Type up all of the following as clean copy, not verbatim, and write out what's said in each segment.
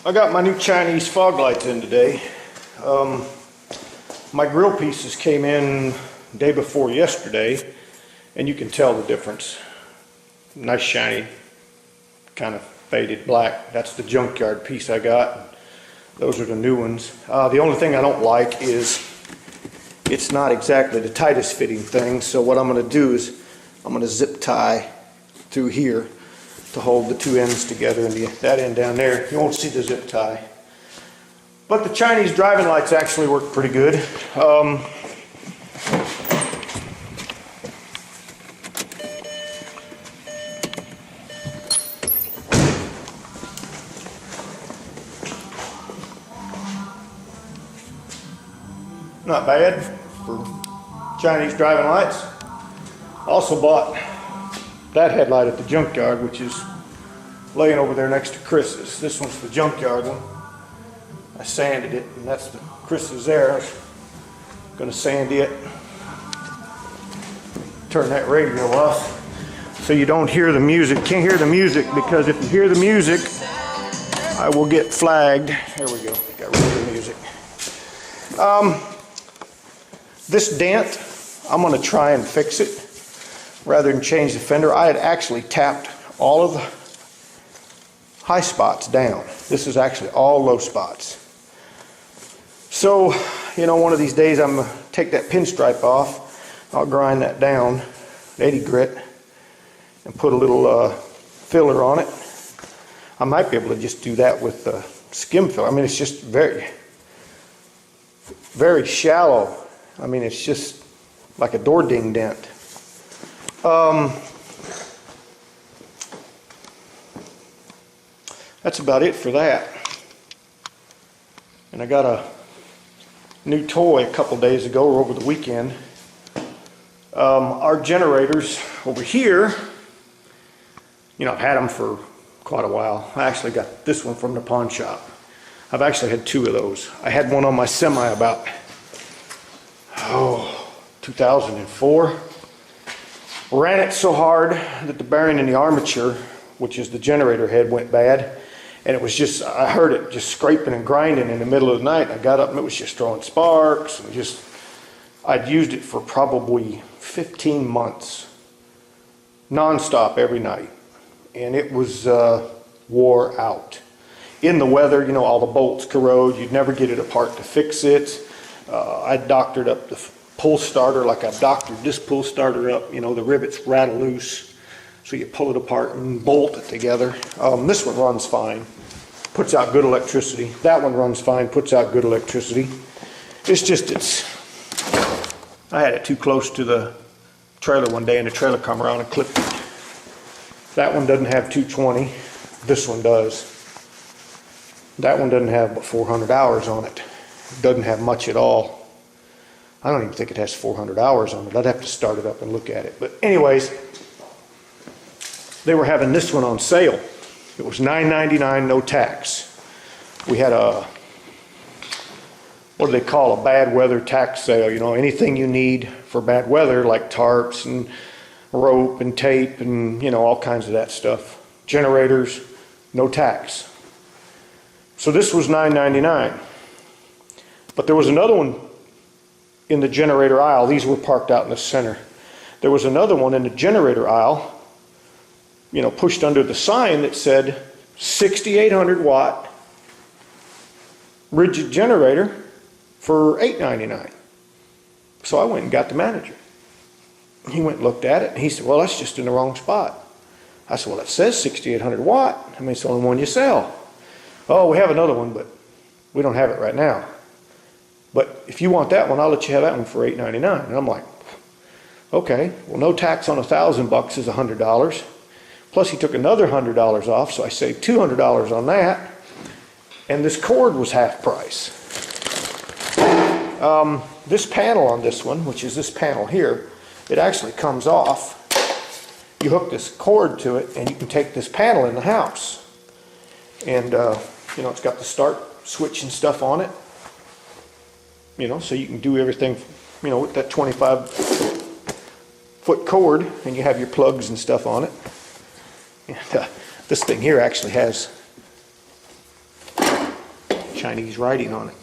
I got my new Chinese fog lights in today. My grill pieces came in day before yesterday, and you can tell the difference. Nice shiny, kind of faded black. That's the junkyard piece I got. Those are the new ones. The only thing I don't like is it's not exactly the tightest fitting thing, so what I'm going to do is I'm going to zip tie through here to hold the two ends together, and that end down there, you won't see the zip tie. But the Chinese driving lights actually work pretty good. Not bad for Chinese driving lights. Also bought that headlight at the junkyard, which is laying over there next to Chris's. This one's the junkyard one. I sanded it, and that's the Chris's there. I was going to sand it. Turn that radio off so you don't hear the music. Can't hear the music, because if you hear the music, I will get flagged. There we go. Got rid of the music. This dent, I'm going to try and fix it rather than change the fender. I had actually tapped all of the high spots down. This is actually all low spots. So, you know, one of these days I'm going to take that pinstripe off. I'll grind that down, 80 grit, and put a little filler on it. I might be able to just do that with skim filler. I mean, it's just very, very shallow. I mean, it's just like a door ding dent. That's about it for that. And I got a new toy a couple days ago or over the weekend. Our generators over here, you know, I've had them for quite a while. I actually got this one from the pawn shop. I've actually had two of those. I had one on my semi about 2004. Ran it so hard that the bearing in the armature, which is the generator head, went bad, and it was just, I heard it just scraping and grinding in the middle of the night. I got up and it was just throwing sparks, and just, I'd used it for probably 15 months non-stop every night, and it was wore out. In the weather, you know, all the bolts corrode. You'd never get it apart to fix it. I doctored up the pull starter like I've doctored this pull starter up. You know, the rivets rattle loose, so you pull it apart and bolt it together. This one runs fine, puts out good electricity. That one runs fine, puts out good electricity. It's just, I had it too close to the trailer one day, and the trailer come around and clipped it. That one doesn't have 220. This one does. That one doesn't have but 400 hours on it. It doesn't have much at all. I don't even think it has 400 hours on it. I'd have to start it up and look at it. But anyways, they were having this one on sale. It was $9.99, no tax. We had a, what do they call, a bad weather tax sale. You know, anything you need for bad weather, like tarps and rope and tape and, you know, all kinds of that stuff. Generators, no tax. So this was $9.99. But there was another one in the generator aisle. These were parked out in the center. There was another one in the generator aisle, you know, pushed under the sign that said 6,800 watt rigid generator for $8.99. So I went and got the manager. He went and looked at it, and he said, well, that's just in the wrong spot. I said, well, it says 6,800 watt. I mean, it's the only one you sell. Oh, we have another one, but we don't have it right now. But if you want that one, I'll let you have that one for $8.99. And I'm like, okay, well, no tax on $1,000 is $100. Plus he took another $100 off, so I saved $200 on that. And this cord was half price. This panel on this one, which is this panel here, it actually comes off. You hook this cord to it, and you can take this panel in the house. And, you know, it's got the start switch and stuff on it. You know, so you can do everything, you know, with that 25-foot cord, and you have your plugs and stuff on it. And this thing here actually has Chinese writing on it.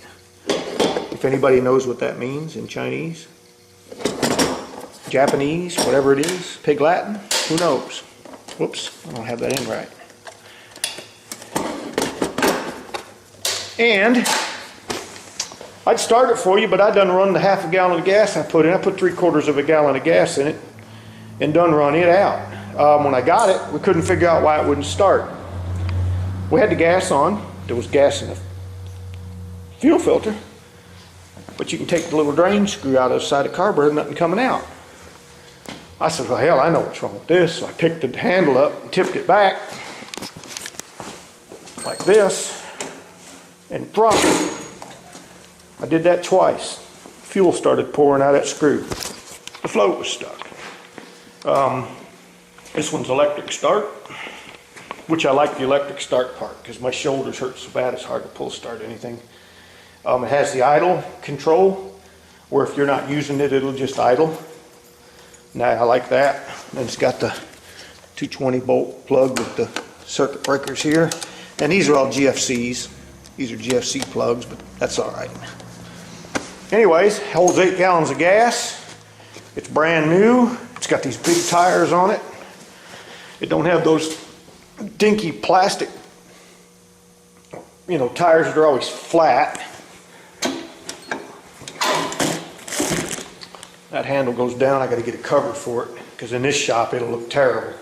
If anybody knows what that means in Chinese, Japanese, whatever it is, Pig Latin, who knows? Whoops, I don't have that in right. And I'd start it for you, but I done run the half a gallon of gas I put in. I put 3/4 of a gallon of gas in it and done run it out. When I got it, we couldn't figure out why it wouldn't start. We had the gas on. There was gas in the fuel filter, but you can take the little drain screw out of the side of the carburetor, nothing coming out. I said, well, hell, I know what's wrong with this. So I picked the handle up and tipped it back like this and dropped it. I did that twice. Fuel started pouring out of that screw. The float was stuck. This one's electric start, which I like the electric start part because my shoulders hurt so bad it's hard to pull start anything. It has the idle control, where if you're not using it, it'll just idle. Now I like that. And it's got the 220 volt plug with the circuit breakers here. And these are all GFCs. These are GFC plugs, but that's all right. Anyways, holds 8 gallons of gas. It's brand new. It's got these big tires on it. It don't have those dinky plastic, tires that are always flat. That handle goes down. I got to get it covered for it because in this shop it'll look terrible.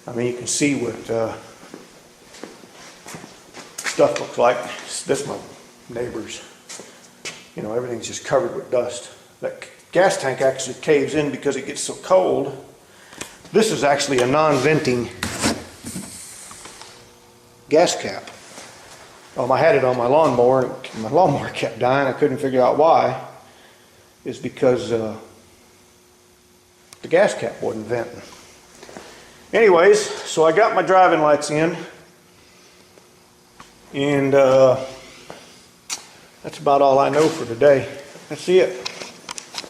I mean, you can see what stuff looks like. This my neighbor's. Everything's just covered with dust. That gas tank actually caves in because it gets so cold. This is actually a non-venting gas cap. I had it on my lawnmower and my lawnmower kept dying. I couldn't figure out why. It's because the gas cap wasn't venting. Anyways, so I got my driving lights in, and that's about all I know for today. That's it.